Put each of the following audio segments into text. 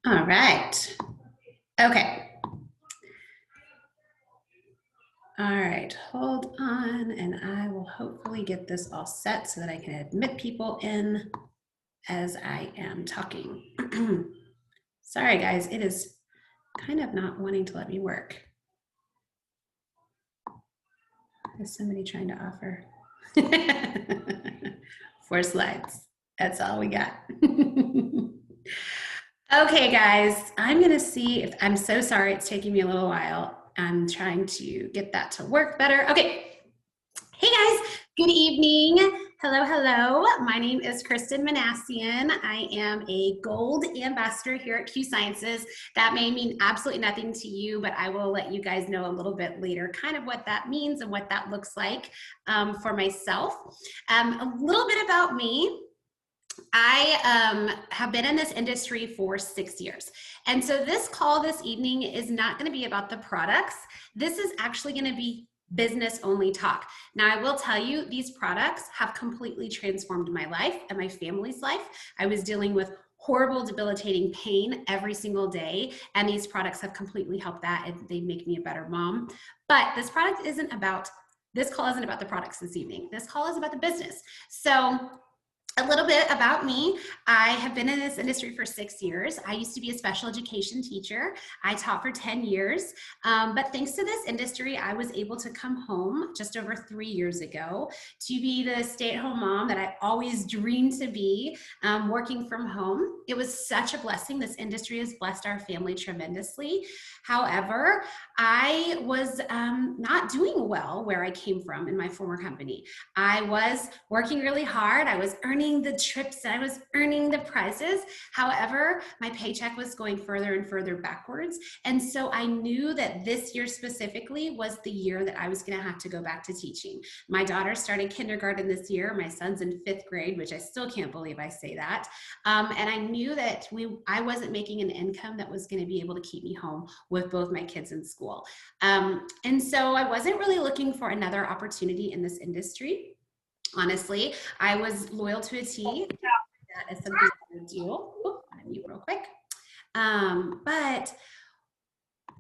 All right. Okay. All right. Hold on, and I will hopefully get this all set so that I can admit people in as I am talking. Sorry, guys. It is kind of not wanting to let me work. Is somebody trying to offer? 4 slides. That's all we got. Okay, guys, I'm gonna see if, I'm so sorry it's taking me a little while. I'm trying to get that to work better. Okay. Hey guys, good evening. Hello, hello. My name is Kristen Manassian. I am a gold ambassador here at Q Sciences. That may mean absolutely nothing to you, but I will let you guys know a little bit later kind of what that means and what that looks like for myself. A little bit about me. I have been in this industry for 6 years. And so this call this evening is not going to be about the products. This is actually going to be business only talk. Now, I will tell you, these products have completely transformed my life and my family's life. I was dealing with horrible, debilitating pain every single day, and these products have completely helped that, and they make me a better mom. But this call isn't about the products this evening. This call is about the business. So a little bit about me. I have been in this industry for 6 years. I used to be a special education teacher. I taught for 10 years. But thanks to this industry, I was able to come home just over 3 years ago to be the stay-at-home mom that I always dreamed to be, working from home. It was such a blessing. This industry has blessed our family tremendously. However, I was not doing well where I came from in my former company. I was working really hard. I was earning the trips, I was earning the prizes. However, my paycheck was going further and further backwards. And so I knew that this year specifically was the year that I was going to have to go back to teaching. My daughter started kindergarten this year. My son's in 5th grade, which I still can't believe I say that. And I knew that I wasn't making an income that was going to be able to keep me home with both my kids in school. And so I wasn't really looking for another opportunity in this industry. Honestly, I was loyal to a T. That is something I would do. Oh, I'm mute real quick. But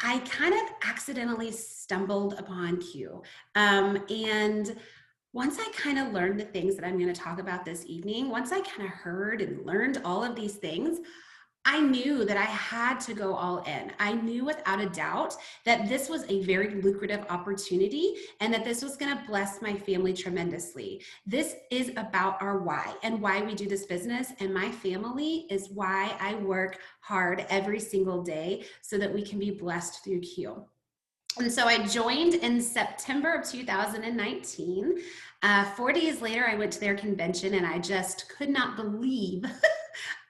I kind of accidentally stumbled upon Q. And once I kind of learned the things that I'm going to talk about this evening, once I kind of heard and learned all of these things, I knew that I had to go all in. I knew without a doubt that this was a very lucrative opportunity and that this was going to bless my family tremendously. This is about our why and why we do this business. And my family is why I work hard every single day so that we can be blessed through Q. And so I joined in September of 2019. 4 days later, I went to their convention and I just could not believe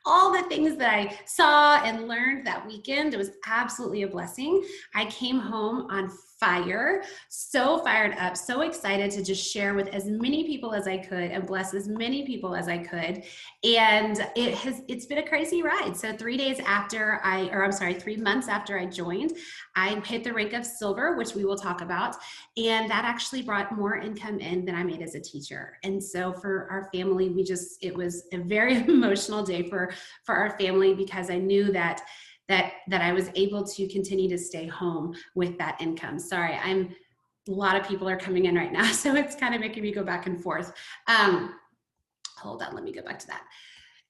all the things that I saw and learned that weekend. It was absolutely a blessing. I came home on fire, so fired up, so excited to just share with as many people as I could and bless as many people as I could. And it's been a crazy ride. So 3 months after I joined, I hit the rank of silver, which we will talk about. And that actually brought more income in than I made as a teacher. And so for our family, it was a very emotional day for our family, because I knew that I was able to continue to stay home with that income. Sorry, a lot of people are coming in right now, so it's kind of making me go back and forth. Hold on, let me go back to that.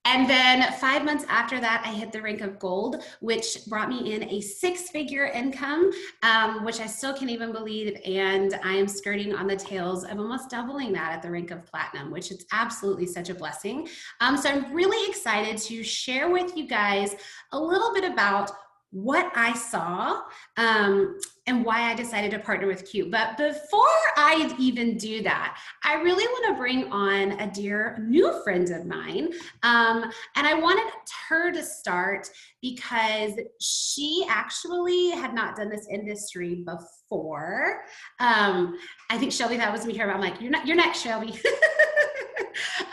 And then 5 months after that, I hit the rank of gold, which brought me in a 6-figure income, which I still can't even believe. And I am skirting on the tails of almost doubling that at the rank of platinum, which is absolutely such a blessing. So I'm really excited to share with you guys a little bit about what I saw and why I decided to partner with Q. But before I even do that, I really want to bring on a dear new friend of mine. And I wanted her to start because she actually had not done this industry before. I think Shelby thought it was me here, but I'm like, you're next, Shelby.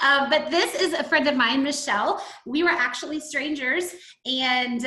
But this is a friend of mine, Michelle. We were actually strangers And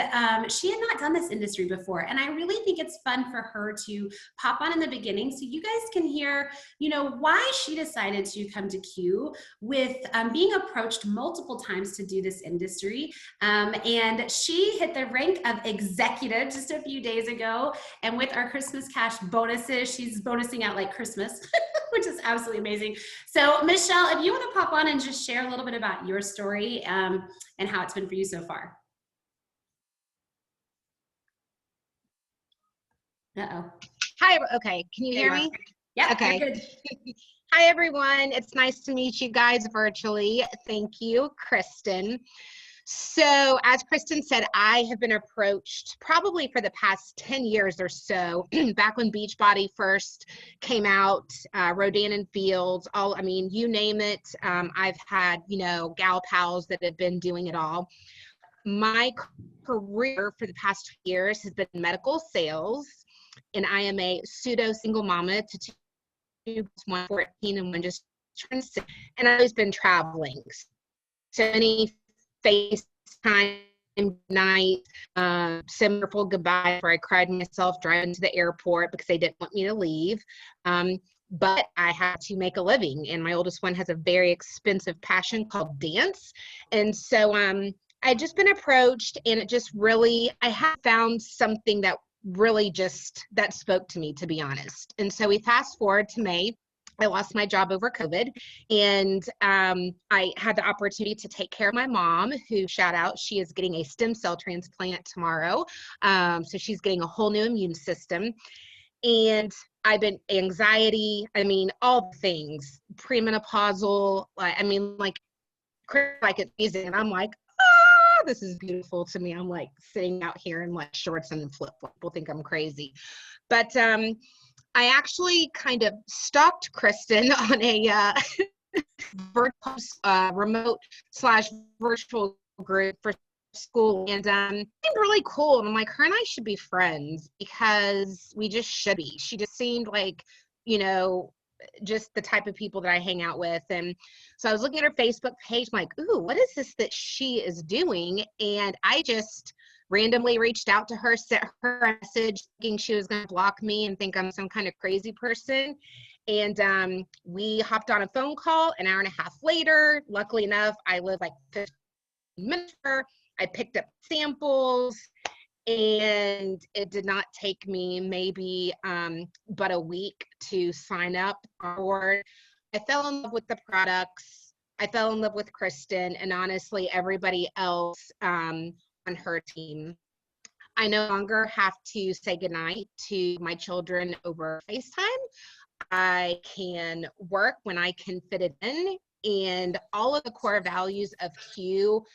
she had not done this industry before. And I really think it's fun for her to pop on in the beginning so you guys can hear, you know, why she decided to come to Q with being approached multiple times to do this industry. And she hit the rank of executive just a few days ago. And with our Christmas cash bonuses, she's bonusing out like Christmas, which is absolutely amazing. So Michelle, if you want to pop on and just share a little bit about your story and how it's been for you so far. Uh-oh. Hi, okay, can you hear me? Yeah, okay. You're good. Hi, everyone. It's nice to meet you guys virtually. Thank you, Kristen. So, as Kristen said, I have been approached probably for the past 10 years or so, back when Beachbody first came out, Rodan and Fields, I mean, you name it. I've had, you know, gal pals that have been doing it all. My career for the past 2 years has been medical sales, and I am a pseudo single mama to one 14 and one just turned 6, and I've always been traveling. So many FaceTime night, similar goodbye where I cried myself driving to the airport because they didn't want me to leave. But I had to make a living, and my oldest one has a very expensive passion called dance. And so I'd just been approached, and it just really, I had found something that really that spoke to me, to be honest. And so we fast forward to May. I lost my job over COVID, and I had the opportunity to take care of my mom, who, shout out, she is getting a stem cell transplant tomorrow. So she's getting a whole new immune system. And I've been anxiety, I mean, all the things, premenopausal, I mean, like it's easy. And I'm like, this is beautiful to me. I'm like sitting out here in like shorts and flip-flops. People think I'm crazy. But I actually kind of stalked Kristen on a remote / virtual group for school, and it seemed really cool. And I'm like, her and I should be friends because we just should be. She just seemed like, you know, just the type of people that I hang out with. And so I was looking at her Facebook page, I'm like, ooh, what is this that she is doing? And I just randomly reached out to her, sent her a message thinking she was going to block me and think I'm some kind of crazy person. And we hopped on a phone call an hour and a half later. Luckily enough, I live like 15 minutes from her. I picked up samples, and it did not take me maybe but a week to sign up on board. I fell in love with the products. I fell in love with Kristen, and honestly, everybody else on her team. I no longer have to say goodnight to my children over FaceTime. I can work when I can fit it in, and all of the core values of Q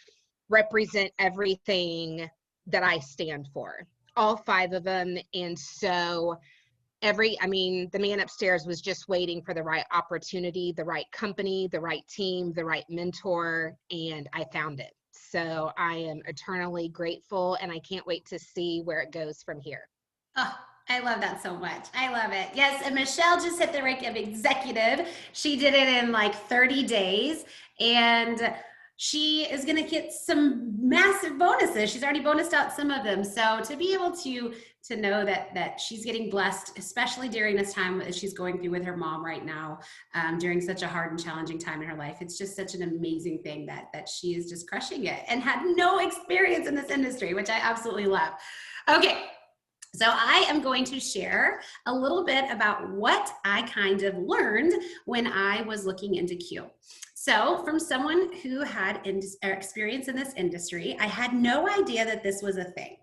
represent everything that I stand for, all 5 of them. And so I mean, the man upstairs was just waiting for the right opportunity, the right company, the right team, the right mentor, and I found it. So I am eternally grateful, and I can't wait to see where it goes from here. Oh, I love that so much. I love it. Yes, and Michelle just hit the rank of executive. She did it in like 30 days, and she is going to get some massive bonuses. She's already bonused out some of them. So to be able to know that she's getting blessed, especially during this time that she's going through with her mom right now, during such a hard and challenging time in her life, it's just such an amazing thing that she is just crushing it and had no experience in this industry, which I absolutely love. Okay. So I am going to share a little bit about what I kind of learned when I was looking into Q. So from someone who had experience in this industry, I had no idea that this was a thing.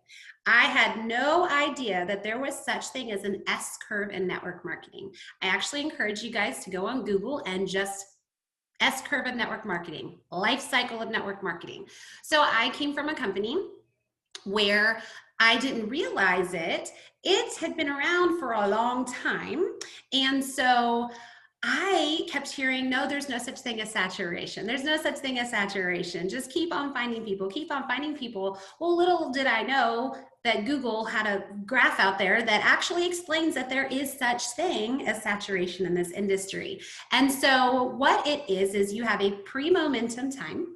I had no idea that there was such thing as an S-curve in network marketing. I actually encourage you guys to go on Google and just S-curve of network marketing, life cycle of network marketing. So I came from a company where I didn't realize it. It had been around for a long time. And so I kept hearing, no, there's no such thing as saturation. There's no such thing as saturation. Just keep on finding people, keep on finding people. Well, little did I know, that Google had a graph out there that actually explains that there is such thing as saturation in this industry. And so what it is you have a pre-momentum time,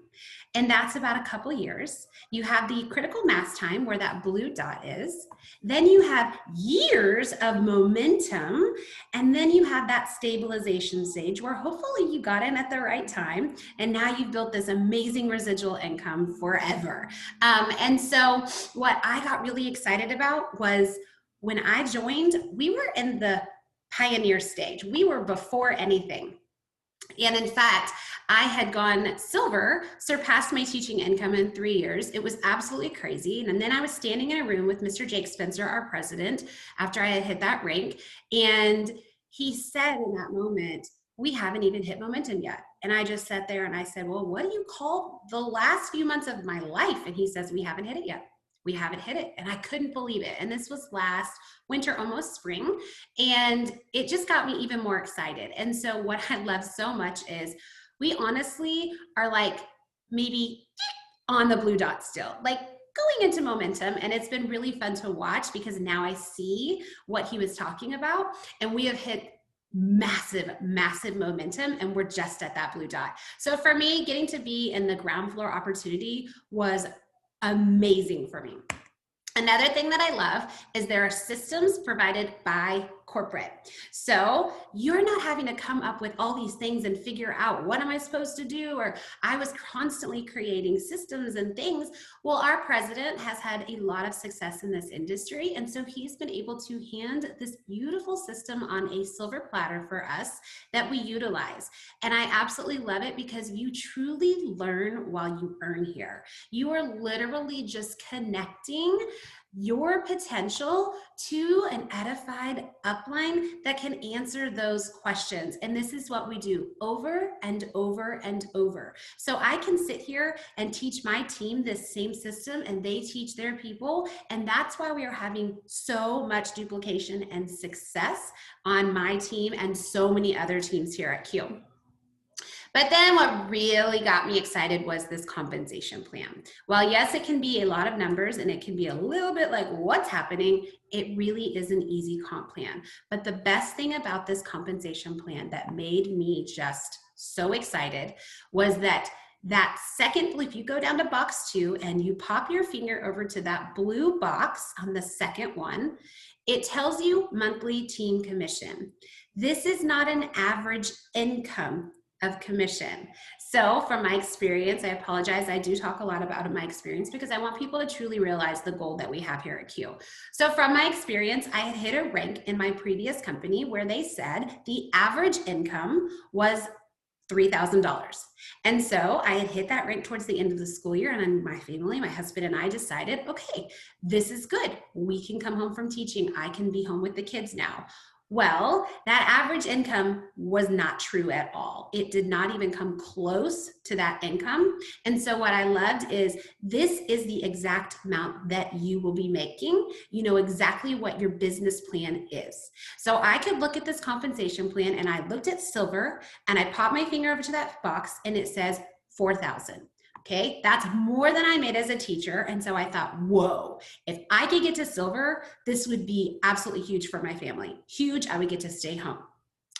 and that's about a couple years. You have the critical mass time where that blue dot is. Then you have years of momentum. And then you have that stabilization stage where hopefully you got in at the right time. And now you've built this amazing residual income forever. And so what I got really excited about was when I joined, we were in the pioneer stage. We were before anything. And in fact, I had gone silver, surpassed my teaching income in 3 years. It was absolutely crazy. And then I was standing in a room with Mr. Jake Spencer, our president, after I had hit that rank. And he said in that moment, we haven't even hit momentum yet. And I just sat there and I said, well, what do you call the last few months of my life? And he says, we haven't hit it yet. We haven't hit it. And I couldn't believe it. And this was last winter, almost spring. And it just got me even more excited. And so what I love so much is we honestly are like maybe on the blue dot still, like going into momentum. And it's been really fun to watch because now I see what he was talking about. And we have hit massive, massive momentum, and we're just at that blue dot. So for me, getting to be in the ground floor opportunity was amazing for me. Another thing that I love is there are systems provided by corporate. So you're not having to come up with all these things and figure out what am I supposed to do, or I was constantly creating systems and things. Well, our president has had a lot of success in this industry. And so he's been able to hand this beautiful system on a silver platter for us that we utilize. And I absolutely love it because you truly learn while you earn here. You are literally just connecting your potential to an edified upline that can answer those questions. And this is what we do over and over and over. So I can sit here and teach my team this same system and they teach their people. And that's why we are having so much duplication and success on my team and so many other teams here at Q. But then what really got me excited was this compensation plan. While yes, it can be a lot of numbers and it can be a little bit like what's happening, it really is an easy comp plan. But the best thing about this compensation plan that made me just so excited was that second, if you go down to box 2 and you pop your finger over to that blue box on the second one, it tells you monthly team commission. This is not an average income of commission. So from my experience, I apologize, I do talk a lot about my experience because I want people to truly realize the goal that we have here at Q. So from my experience, I had hit a rank in my previous company where they said the average income was $3,000. And so I had hit that rank towards the end of the school year, and my family, my husband and I decided, okay, this is good. We can come home from teaching. I can be home with the kids now. Well, that average income was not true at all. It did not even come close to that income. And so what I loved is this is the exact amount that you will be making. You know exactly what your business plan is. So I could look at this compensation plan and I looked at silver and I popped my finger over to that box and it says 4,000. Okay, that's more than I made as a teacher. And so I thought, whoa, if I could get to silver, this would be absolutely huge for my family. Huge, I would get to stay home.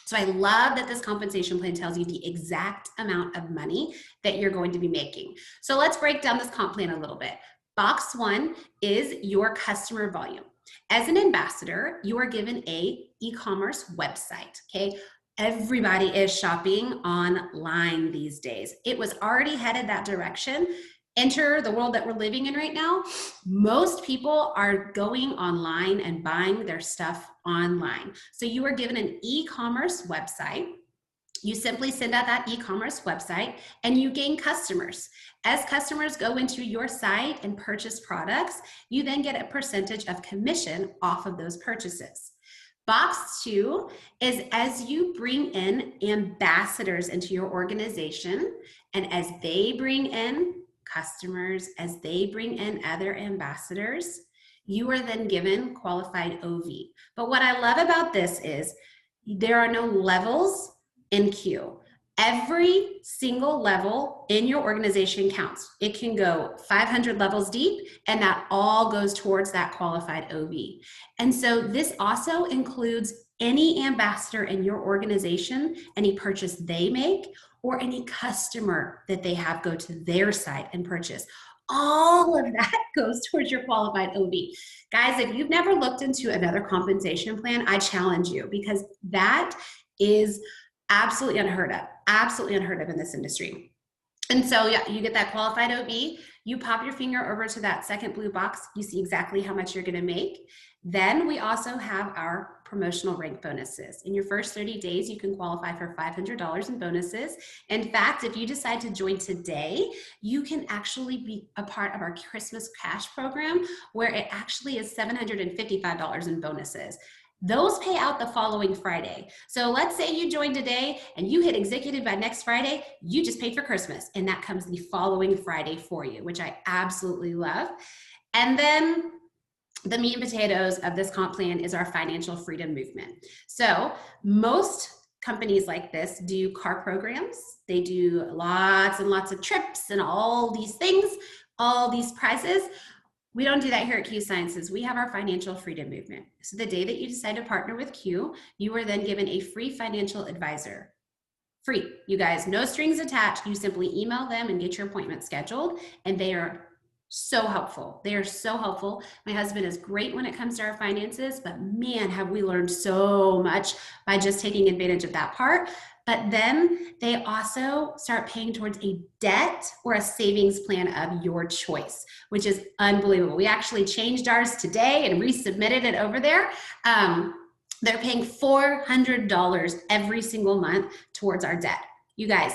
So I love that this compensation plan tells you the exact amount of money that you're going to be making. So let's break down this comp plan a little bit. Box 1 is your customer volume. As an ambassador, you are given a e-commerce website, okay? Everybody is shopping online these days. It was already headed that direction. Enter the world that we're living in right now. Most people are going online and buying their stuff online. So you are given an e-commerce website. You simply send out that e-commerce website and you gain customers. As customers go into your site and purchase products, you then get a percentage of commission off of those purchases. Box 2 is as you bring in ambassadors into your organization, and as they bring in customers, as they bring in other ambassadors, you are then given qualified OV. But what I love about this is there are no levels in Q. Every single level in your organization counts. It can go 500 levels deep, and that all goes towards that qualified OB. And so this also includes any ambassador in your organization, any purchase they make, or any customer that they have go to their site and purchase. All of that goes towards your qualified OB. Guys, if you've never looked into another compensation plan, I challenge you, because that is absolutely unheard of in this industry. And so, yeah, you get that qualified OB, you pop your finger over to that second blue box, you see exactly how much you're going to make. Then we also have our promotional rank bonuses. In your first 30 days, you can qualify for $500 in bonuses. In fact, if you decide to join today, you can actually be a part of our Christmas cash program, where it actually is $755 in bonuses. Those pay out the following Friday. So let's say you join today and you hit executive by next Friday, you just paid for Christmas, and that comes the following Friday for you, which I absolutely love. And then the meat and potatoes of this comp plan is our financial freedom movement. So most companies like this do car programs. They do lots and lots of trips and all these things, all these prizes. We don't do that here at Q Sciences. We have our financial freedom movement. So the day that you decide to partner with Q, you are then given a free financial advisor. Free, you guys, no strings attached. You simply email them and get your appointment scheduled, and they are so helpful. They are so helpful. My husband is great when it comes to our finances, but man, have we learned so much by just taking advantage of that part. But then they also start paying towards a debt or a savings plan of your choice, which is unbelievable. We actually changed ours today and resubmitted it over there. They're paying $400 every single month towards our debt. You guys,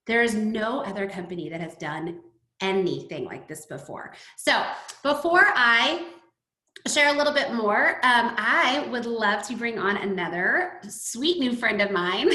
there is no other company that has done anything like this before. So before I share a little bit more, I would love to bring on another sweet new friend of mine.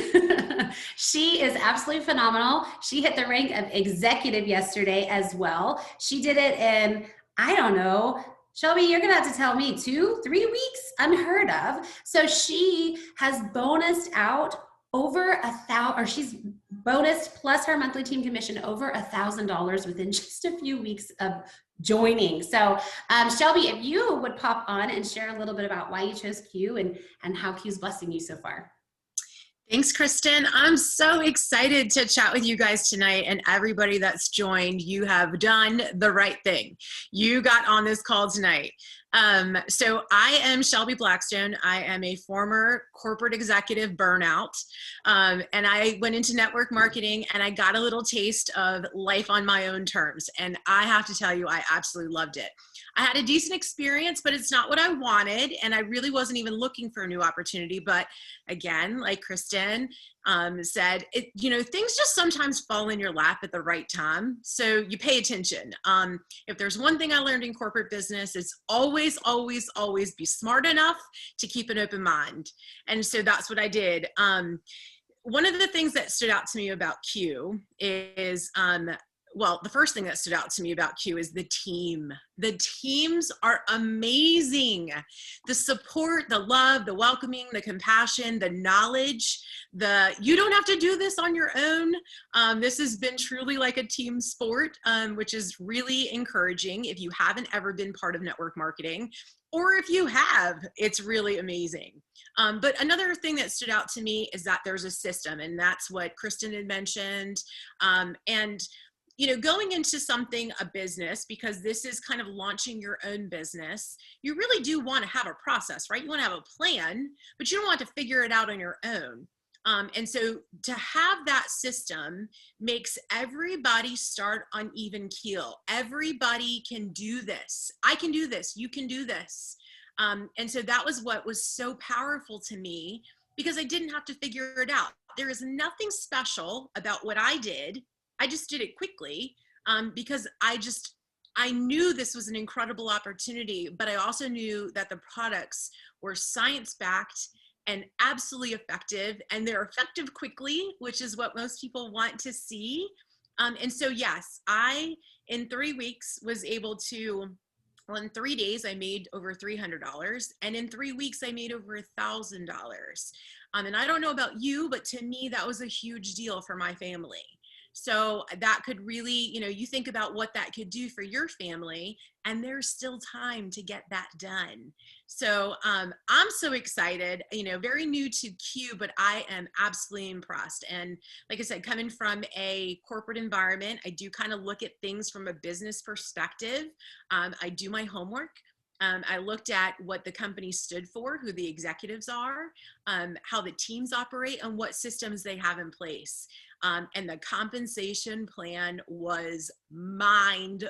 She is absolutely phenomenal. She hit the rank of executive yesterday as well. She did it in, I don't know, Shelby, you're gonna have to tell me, 2-3 weeks, unheard of. So she has bonused out over $1,000, or she's bonused plus her monthly team commission over $1,000 within just a few weeks of joining. So Shelby, if you would pop on and share a little bit about why you chose Q and how Q's blessing you so far. Thanks, Kristen. I'm so excited to chat with you guys tonight, and everybody that's joined. You have done the right thing. You got on this call tonight. So I am Shelby Blackstone. I am a former corporate executive burnout. And I went into network marketing, and I got a little taste of life on my own terms. And I have to tell you, I absolutely loved it. I had a decent experience, but it's not what I wanted. And I really wasn't even looking for a new opportunity. But again, like Kristen said, things just sometimes fall in your lap at the right time. So you pay attention. If there's one thing I learned in corporate business, it's always, always, always be smart enough to keep an open mind. And so that's what I did. One of the things that stood out to me about Q is, the first thing that stood out to me about Q is the team. The teams are amazing. The support, the love, the welcoming, the compassion, the knowledge, you don't have to do this on your own. This has been truly like a team sport, which is really encouraging if you haven't ever been part of network marketing, or if you have, it's really amazing. But another thing that stood out to me is that there's a system, and that's what Kristen had mentioned. Going into something, a business, because this is kind of launching your own business, you really do want to have a process, right? You want to have a plan, but you don't want to figure it out on your own. And so to have that system makes everybody start on even keel. Everybody can do this. I can do this. You can do this. And so that was what was so powerful to me, because I didn't have to figure it out. There is nothing special about what I did. I just did it quickly because I knew this was an incredible opportunity, but I also knew that the products were science-backed and absolutely effective, and they're effective quickly, which is what most people want to see. And so, yes, in 3 weeks, was able to, in 3 days, I made over $300. And in 3 weeks, I made over $1,000. And I don't know about you, but to me, that was a huge deal for my family. So that could really, you think about what that could do for your family, and there's still time to get that done. So I'm so excited, very new to Q, but I am absolutely impressed. And like I said, coming from a corporate environment, I do kind of look at things from a business perspective. I do my homework. I looked at what the company stood for, who the executives are, how the teams operate, and what systems they have in place. And the compensation plan was mind-blowing.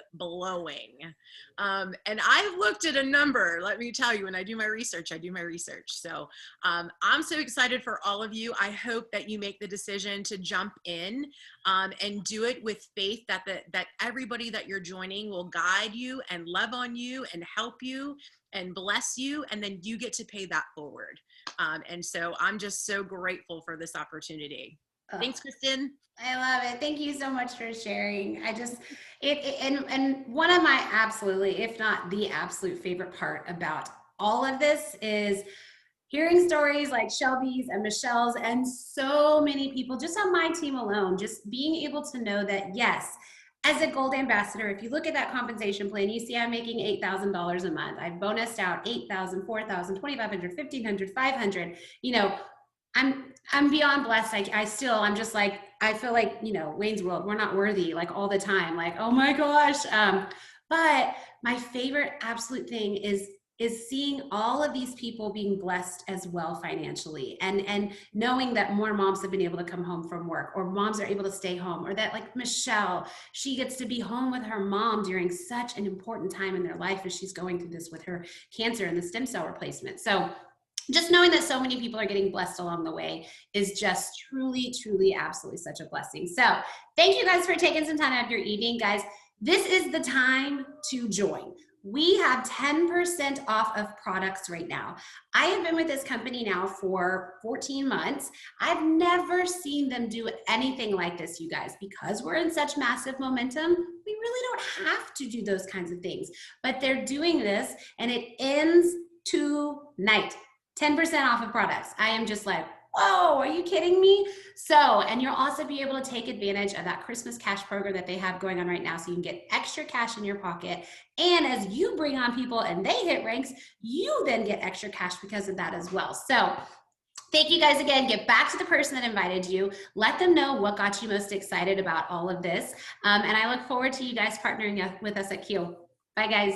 And I looked at a number. Let me tell you, when I do my research, I do my research. So I'm so excited for all of you. I hope that you make the decision to jump in and do it with faith that that everybody that you're joining will guide you and love on you and help you and bless you, and then you get to pay that forward. And so I'm just so grateful for this opportunity. Thanks, Kristen. I love it. Thank you so much for sharing. I just, and one of my absolutely, if not the absolute favorite part about all of this is hearing stories like Shelby's and Michelle's and so many people just on my team alone, just being able to know that, yes, as a gold ambassador, if you look at that compensation plan, you see I'm making $8,000 a month. I've bonused out $8,000, $4,000, $2,500, $1,500, $500, I'm beyond blessed. I'm just like, I feel like, Wayne's World, we're not worthy, like all the time, like, oh my gosh. But my favorite absolute thing is seeing all of these people being blessed as well financially, and knowing that more moms have been able to come home from work, or moms are able to stay home, or that like Michelle, she gets to be home with her mom during such an important time in their life as she's going through this with her cancer and the stem cell replacement. So just knowing that so many people are getting blessed along the way is just truly, truly, absolutely such a blessing. So thank you guys for taking some time out of your evening. Guys, this is the time to join. We have 10% off of products right now. I have been with this company now for 14 months. I've never seen them do anything like this, you guys, because we're in such massive momentum. We really don't have to do those kinds of things, but they're doing this, and it ends tonight. 10% off of products. I am just like, whoa, are you kidding me? So, and you'll also be able to take advantage of that Christmas cash program that they have going on right now. So you can get extra cash in your pocket. And as you bring on people and they hit ranks, you then get extra cash because of that as well. So thank you guys again. Get back to the person that invited you. Let them know what got you most excited about all of this. And I look forward to you guys partnering with us at Q. Bye, guys.